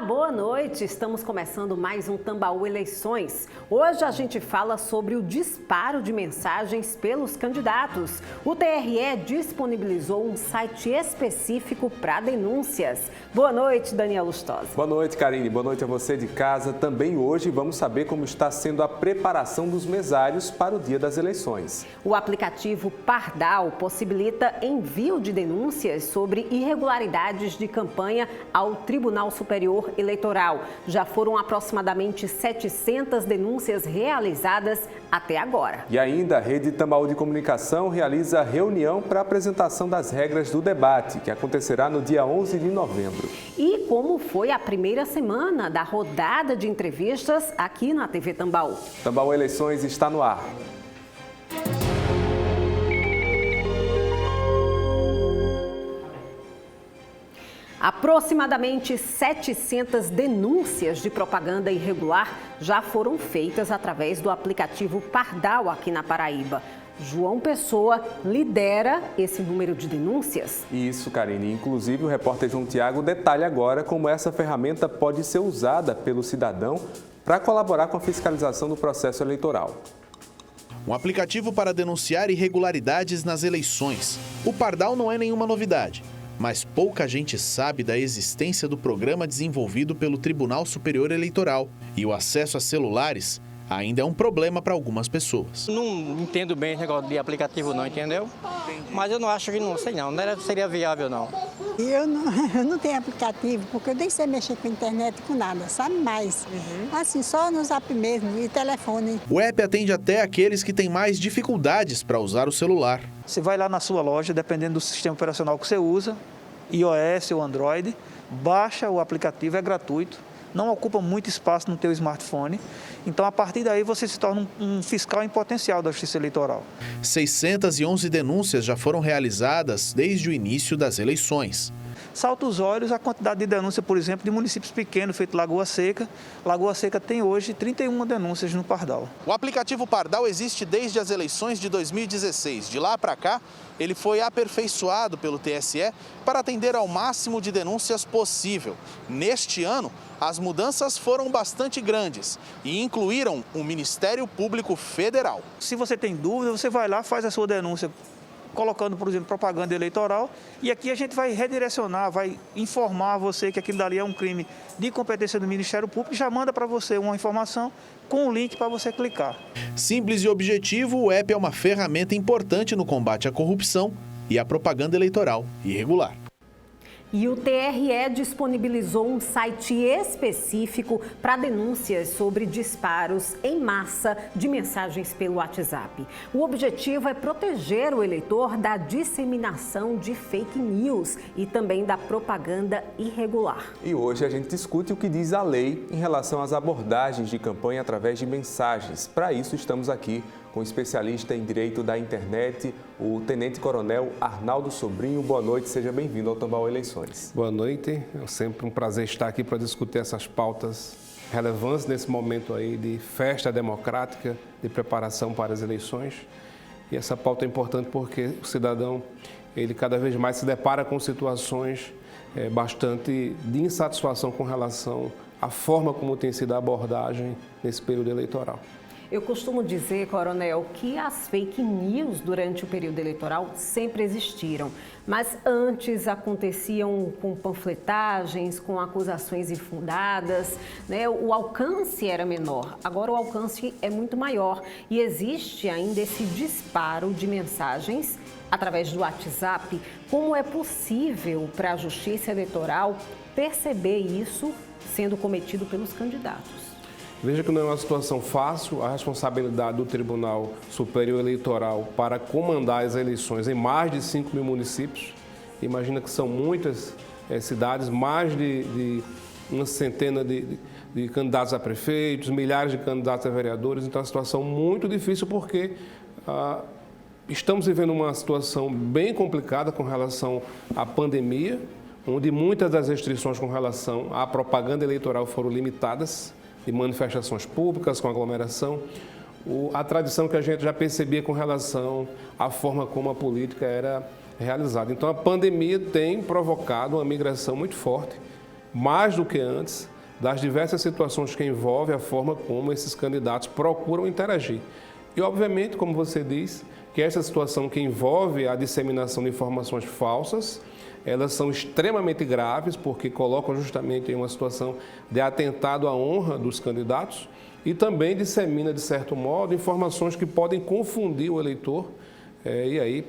boa noite. Estamos começando mais um Tambaú Eleições. Hoje a gente fala sobre o disparo de mensagens pelos candidatos. O TRE disponibilizou um site específico para denúncias. Boa noite, Daniel Lustosa. Boa noite, Karine. Boa noite a você de casa. Também hoje vamos saber como está sendo a preparação dos mesários para o dia das eleições. O aplicativo Pardal possibilita envio de denúncias sobre irregularidades de campanha ao Tribunal Superior Eleitoral. Já foram aproximadamente 700 denúncias realizadas até agora. E ainda a Rede Tambaú de Comunicação realiza reunião para a apresentação das regras do debate, que acontecerá no dia 11 de novembro. E como foi a primeira semana da rodada de entrevistas aqui na TV Tambaú? Tambaú Eleições está no ar. Aproximadamente 700 denúncias de propaganda irregular já foram feitas através do aplicativo Pardal aqui na Paraíba. João Pessoa lidera esse número de denúncias. Isso, Karine. Inclusive, o repórter João Tiago detalha agora como essa ferramenta pode ser usada pelo cidadão para colaborar com a fiscalização do processo eleitoral. Um aplicativo para denunciar irregularidades nas eleições. O Pardal não é nenhuma novidade, mas pouca gente sabe da existência do programa desenvolvido pelo Tribunal Superior Eleitoral. E o acesso a celulares ainda é um problema para algumas pessoas. Não entendo bem esse negócio de aplicativo não, entendeu? Mas eu não acho que não seria viável não. Eu não tenho aplicativo, porque eu nem sei mexer com internet, com nada, sabe mais. Assim, só no Zap mesmo e telefone. O app atende até aqueles que têm mais dificuldades para usar o celular. Você vai lá na sua loja, dependendo do sistema operacional que você usa, iOS ou Android, baixa o aplicativo, é gratuito, não ocupa muito espaço no teu smartphone. Então, a partir daí, você se torna um fiscal em potencial da Justiça Eleitoral. 611 denúncias já foram realizadas desde o início das eleições. Salta os olhos a quantidade de denúncia, por exemplo, de municípios pequenos, feito Lagoa Seca. Lagoa Seca tem hoje 31 denúncias no Pardal. O aplicativo Pardal existe desde as eleições de 2016. De lá para cá, ele foi aperfeiçoado pelo TSE para atender ao máximo de denúncias possível. Neste ano, as mudanças foram bastante grandes e incluíram o Ministério Público Federal. Se você tem dúvida, você vai lá, faz a sua denúncia, colocando, por exemplo, propaganda eleitoral, e aqui a gente vai redirecionar, vai informar você que aquilo dali é um crime de competência do Ministério Público e já manda para você uma informação com o link para você clicar. Simples e objetivo, o app é uma ferramenta importante no combate à corrupção e à propaganda eleitoral irregular. E o TRE disponibilizou um site específico para denúncias sobre disparos em massa de mensagens pelo WhatsApp. O objetivo é proteger o eleitor da disseminação de fake news e também da propaganda irregular. E hoje a gente discute o que diz a lei em relação às abordagens de campanha através de mensagens. Para isso, estamos aqui com o especialista em direito da internet, o tenente-coronel Arnaldo Sobrinho. Boa noite, seja bem-vindo ao Tambaú Eleições. Boa noite, é sempre um prazer estar aqui para discutir essas pautas relevantes nesse momento aí de festa democrática, de preparação para as eleições. E essa pauta é importante porque o cidadão, ele cada vez mais se depara com situações bastante de insatisfação com relação à forma como tem sido a abordagem nesse período eleitoral. Eu costumo dizer, coronel, que as fake news durante o período eleitoral sempre existiram, mas antes aconteciam com panfletagens, com acusações infundadas, né? O alcance era menor, agora o alcance é muito maior e existe ainda esse disparo de mensagens através do WhatsApp. Como é possível para a Justiça Eleitoral perceber isso sendo cometido pelos candidatos? Veja que não é uma situação fácil, a responsabilidade do Tribunal Superior Eleitoral para comandar as eleições em mais de 5 mil municípios. Imagina que são muitas cidades, mais de uma centena de candidatos a prefeitos, milhares de candidatos a vereadores. Então, é uma situação muito difícil porque estamos vivendo uma situação bem complicada com relação à pandemia, onde muitas das restrições com relação à propaganda eleitoral foram limitadas, de manifestações públicas com aglomeração, a tradição que a gente já percebia com relação à forma como a política era realizada. Então, a pandemia tem provocado uma migração muito forte, mais do que antes, das diversas situações que envolvem a forma como esses candidatos procuram interagir. E, obviamente, como você diz, que essa situação que envolve a disseminação de informações falsas, elas são extremamente graves, porque colocam justamente em uma situação de atentado à honra dos candidatos e também dissemina, de certo modo, informações que podem confundir o eleitor e aí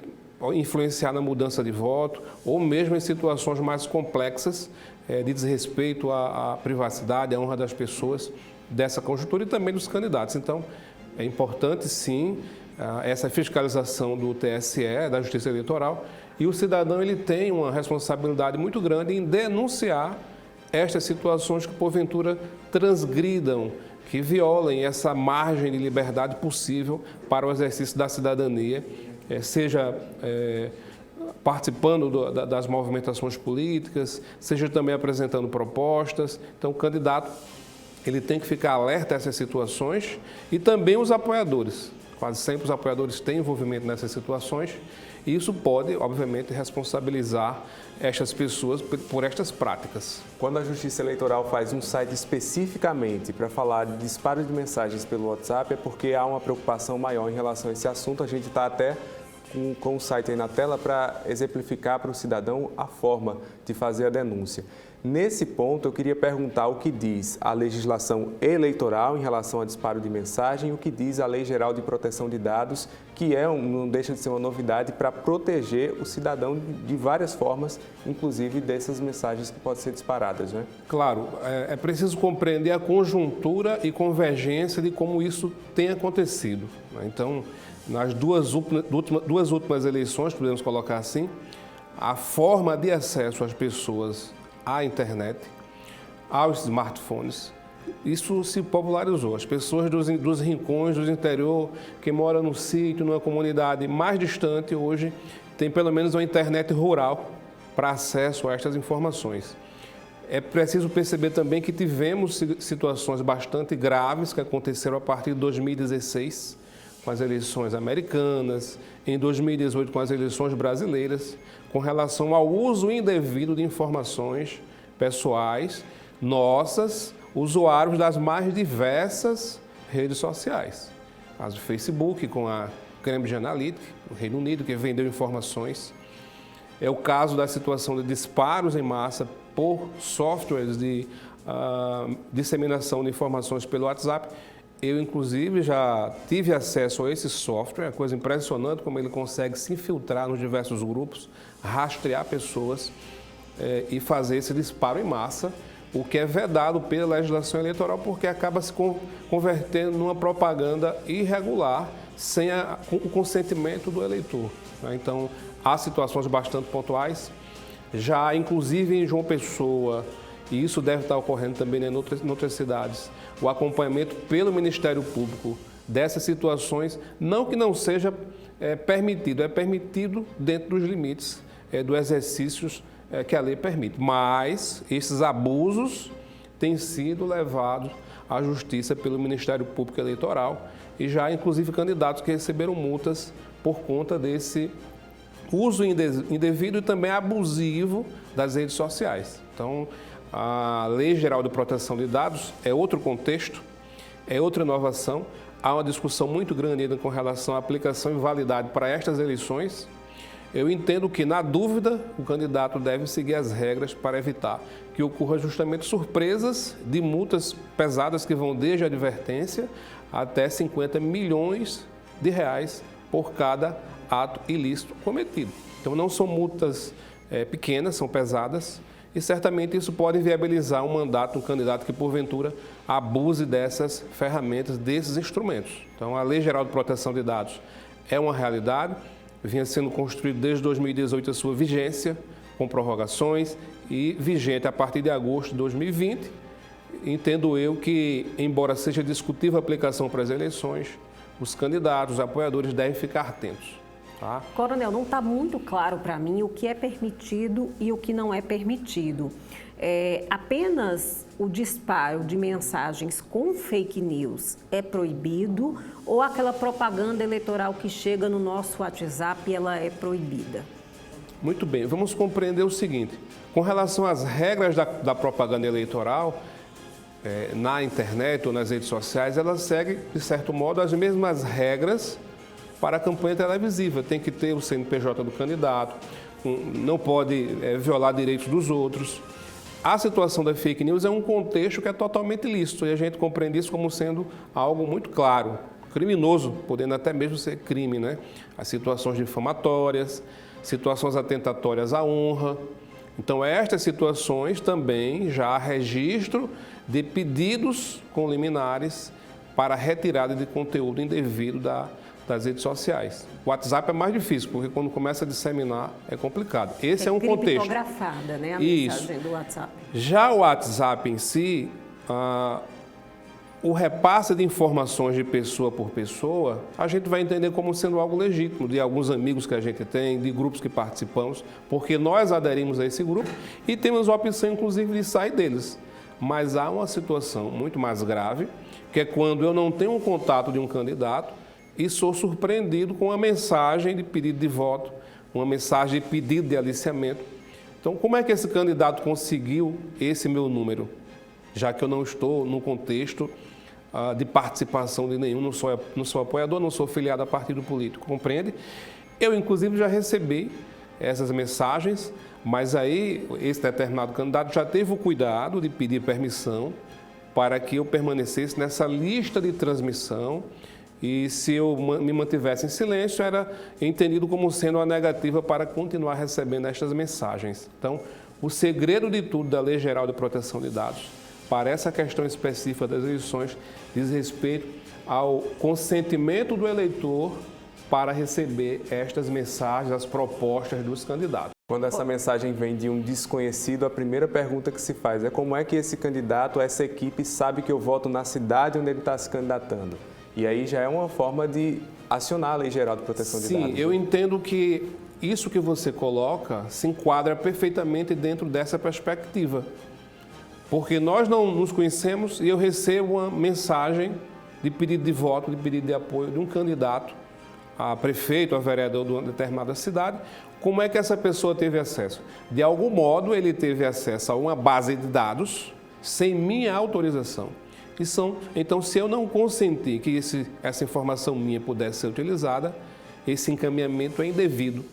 influenciar na mudança de voto ou mesmo em situações mais complexas de desrespeito à privacidade, à honra das pessoas dessa conjuntura e também dos candidatos. Então, é importante, sim, essa fiscalização do TSE, da Justiça Eleitoral, e o cidadão ele tem uma responsabilidade muito grande em denunciar estas situações que, porventura, transgridam, que violem essa margem de liberdade possível para o exercício da cidadania, seja participando das movimentações políticas, seja também apresentando propostas. Então, o candidato ele tem que ficar alerta a essas situações e também os apoiadores. Quase sempre os apoiadores têm envolvimento nessas situações e isso pode, obviamente, responsabilizar estas pessoas por estas práticas. Quando a Justiça Eleitoral faz um site especificamente para falar de disparo de mensagens pelo WhatsApp, é porque há uma preocupação maior em relação a esse assunto. A gente está até com o site aí na tela para exemplificar para o cidadão a forma de fazer a denúncia. Nesse ponto, eu queria perguntar o que diz a legislação eleitoral em relação a disparo de mensagem e o que diz a Lei Geral de Proteção de Dados, que não deixa de ser uma novidade para proteger o cidadão de várias formas, inclusive dessas mensagens que podem ser disparadas, né? Claro, é preciso compreender a conjuntura e convergência de como isso tem acontecido. Então, nas duas últimas eleições, podemos colocar assim, a forma de acesso às pessoas à internet, aos smartphones, isso se popularizou. As pessoas dos rincões, do interior, que moram no sítio, numa comunidade mais distante, hoje tem pelo menos uma internet rural para acesso a estas informações. É preciso perceber também que tivemos situações bastante graves que aconteceram a partir de 2016, com as eleições americanas, em 2018 com as eleições brasileiras, com relação ao uso indevido de informações pessoais nossas, usuários das mais diversas redes sociais. Mas o Facebook com a Cambridge Analytica, do Reino Unido, que vendeu informações. É o caso da situação de disparos em massa por softwares de disseminação de informações pelo WhatsApp. Eu, inclusive, já tive acesso a esse software, é coisa impressionante como ele consegue se infiltrar nos diversos grupos, rastrear pessoas e fazer esse disparo em massa, o que é vedado pela legislação eleitoral, porque acaba se convertendo numa propaganda irregular, sem o consentimento do eleitor. Então, há situações bastante pontuais, já inclusive em João Pessoa, e isso deve estar ocorrendo também em outras cidades, o acompanhamento pelo Ministério Público dessas situações, não que não seja permitido, é permitido dentro dos limites do exercícios que a lei permite, mas esses abusos têm sido levados à Justiça pelo Ministério Público Eleitoral e já inclusive candidatos que receberam multas por conta desse uso indevido e também abusivo das redes sociais. Então, a Lei Geral de Proteção de Dados é outro contexto, é outra inovação. Há uma discussão muito grande ainda com relação à aplicação e validade para estas eleições. Eu entendo que, na dúvida, o candidato deve seguir as regras para evitar que ocorra justamente surpresas de multas pesadas que vão desde a advertência até 50 milhões de reais por cada ato ilícito cometido. Então, não são multas pequenas, são pesadas. E certamente isso pode viabilizar um mandato, um candidato que, porventura, abuse dessas ferramentas, desses instrumentos. Então, a Lei Geral de Proteção de Dados é uma realidade, vinha sendo construída desde 2018 a sua vigência, com prorrogações e vigente a partir de agosto de 2020. Entendo eu que, embora seja discutível a aplicação para as eleições, os candidatos, os apoiadores devem ficar atentos. Tá? Coronel, não está muito claro para mim o que é permitido e o que não é permitido. Apenas o disparo de mensagens com fake news é proibido ou aquela propaganda eleitoral que chega no nosso WhatsApp ela é proibida? Muito bem, vamos compreender o seguinte. Com relação às regras da propaganda eleitoral, na internet ou nas redes sociais, ela segue, de certo modo, as mesmas regras para a campanha televisiva. Tem que ter o CNPJ do candidato, não pode violar direitos dos outros. A situação da fake news é um contexto que é totalmente lícito e a gente compreende isso como sendo algo muito claro, criminoso, podendo até mesmo ser crime, né? As situações difamatórias, situações atentatórias à honra. Então, estas situações também já há registro de pedidos com liminares para retirada de conteúdo indevido das redes sociais. O WhatsApp é mais difícil, porque quando começa a disseminar é complicado. Esse é um contexto. Criptografada, né, a Isso. mensagem do WhatsApp. Já o WhatsApp em si, o repasse de informações de pessoa por pessoa, a gente vai entender como sendo algo legítimo, de alguns amigos que a gente tem, de grupos que participamos, porque nós aderimos a esse grupo e temos a opção, inclusive, de sair deles. Mas há uma situação muito mais grave, que é quando eu não tenho um contato de um candidato e sou surpreendido com uma mensagem de pedido de voto, uma mensagem de pedido de aliciamento. Então, como é que esse candidato conseguiu esse meu número? Já que eu não estou no contexto de participação de nenhum, não sou apoiador, não sou filiado a partido político, compreende? Eu, inclusive, já recebi essas mensagens, mas aí esse determinado candidato já teve o cuidado de pedir permissão para que eu permanecesse nessa lista de transmissão e se eu me mantivesse em silêncio, era entendido como sendo uma negativa para continuar recebendo estas mensagens. Então, o segredo de tudo da Lei Geral de Proteção de Dados para essa questão específica das eleições diz respeito ao consentimento do eleitor para receber estas mensagens, as propostas dos candidatos. Quando essa mensagem vem de um desconhecido, a primeira pergunta que se faz é como é que esse candidato, essa equipe, sabe que eu voto na cidade onde ele está se candidatando? E aí já é uma forma de acionar a Lei Geral de Proteção de Dados. Sim, eu entendo que isso que você coloca se enquadra perfeitamente dentro dessa perspectiva. Porque nós não nos conhecemos e eu recebo uma mensagem de pedido de voto, de pedido de apoio de um candidato a prefeito, a vereador de uma determinada cidade. Como é que essa pessoa teve acesso? De algum modo, ele teve acesso a uma base de dados sem minha autorização. Então, se eu não consentir que essa informação minha pudesse ser utilizada, esse encaminhamento é indevido.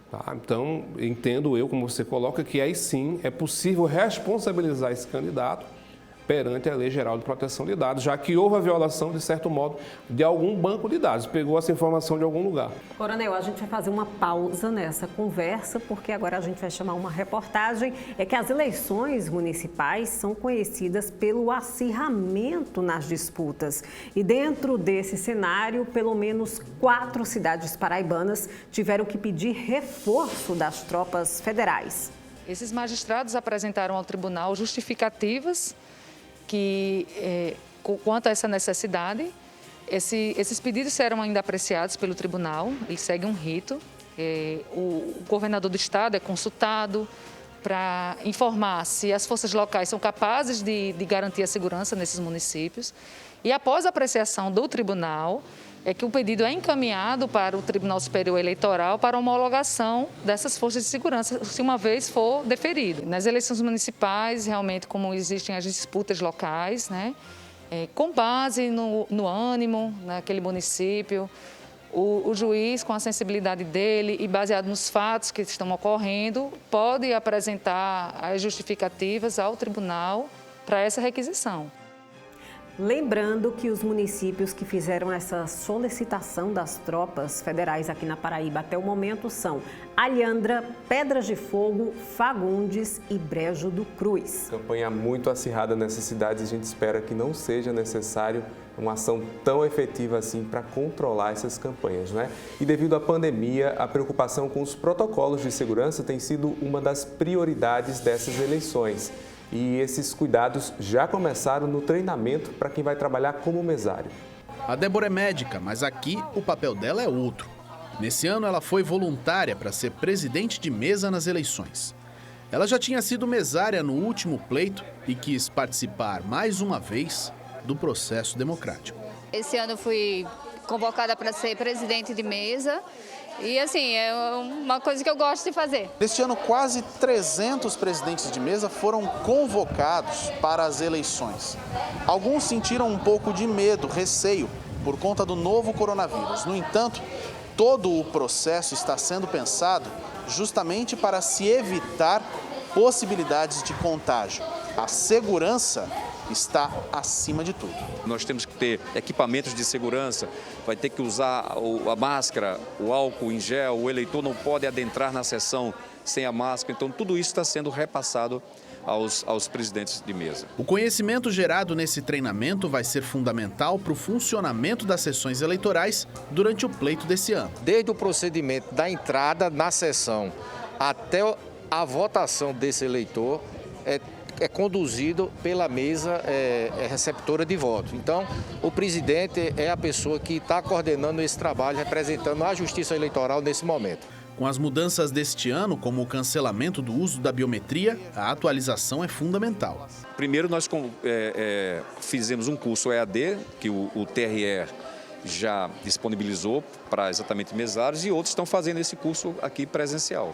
Tá? Então, entendo eu, como você coloca, que aí sim é possível responsabilizar esse candidato perante a Lei Geral de Proteção de Dados, já que houve a violação, de certo modo, de algum banco de dados, pegou essa informação de algum lugar. Coronel, a gente vai fazer uma pausa nessa conversa, porque agora a gente vai chamar uma reportagem. É que as eleições municipais são conhecidas pelo acirramento nas disputas. E dentro desse cenário, pelo menos 4 cidades paraibanas tiveram que pedir reforço das tropas federais. Esses magistrados apresentaram ao tribunal justificativas quanto a essa necessidade. Esses pedidos serão ainda apreciados pelo tribunal, eles seguem um rito. O governador do estado é consultado para informar se as forças locais são capazes de garantir a segurança nesses municípios. E após a apreciação do tribunal, é que o pedido é encaminhado para o Tribunal Superior Eleitoral para homologação dessas forças de segurança, se uma vez for deferido. Nas eleições municipais, realmente, como existem as disputas locais, né, com base no ânimo naquele município, o juiz, com a sensibilidade dele e baseado nos fatos que estão ocorrendo, pode apresentar as justificativas ao tribunal para essa requisição. Lembrando que os municípios que fizeram essa solicitação das tropas federais aqui na Paraíba até o momento são Alhandra, Pedras de Fogo, Fagundes e Brejo do Cruz. Campanha muito acirrada nessas cidades, a gente espera que não seja necessário uma ação tão efetiva assim para controlar essas campanhas, né? E devido à pandemia, a preocupação com os protocolos de segurança tem sido uma das prioridades dessas eleições. E esses cuidados já começaram no treinamento para quem vai trabalhar como mesário. A Débora é médica, mas aqui o papel dela é outro. Nesse ano ela foi voluntária para ser presidente de mesa nas eleições. Ela já tinha sido mesária no último pleito e quis participar mais uma vez do processo democrático. Esse ano fui convocada para ser presidente de mesa E assim, é uma coisa que eu gosto de fazer. Neste ano, quase 300 presidentes de mesa foram convocados para as eleições. Alguns sentiram um pouco de medo, receio, por conta do novo coronavírus. No entanto, todo o processo está sendo pensado justamente para se evitar possibilidades de contágio. A segurança está acima de tudo. Nós temos que ter equipamentos de segurança, vai ter que usar a máscara, o álcool em gel, o eleitor não pode adentrar na sessão sem a máscara. Então, tudo isso está sendo repassado aos presidentes de mesa. O conhecimento gerado nesse treinamento vai ser fundamental para o funcionamento das sessões eleitorais durante o pleito desse ano. Desde o procedimento da entrada na sessão até a votação desse eleitor é conduzido pela mesa receptora de voto. Então, o presidente é a pessoa que está coordenando esse trabalho, representando a Justiça Eleitoral nesse momento. Com as mudanças deste ano, como o cancelamento do uso da biometria, a atualização é fundamental. Primeiro, nós fizemos um curso EAD, que o TRE já disponibilizou para exatamente mesários, e outros estão fazendo esse curso aqui presencial.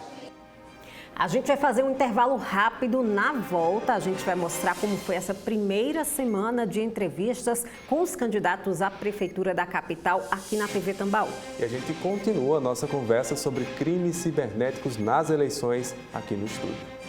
A gente vai fazer um intervalo rápido. Na volta, a gente vai mostrar como foi essa primeira semana de entrevistas com os candidatos à Prefeitura da capital aqui na TV Tambaú. E a gente continua a nossa conversa sobre crimes cibernéticos nas eleições aqui no estúdio.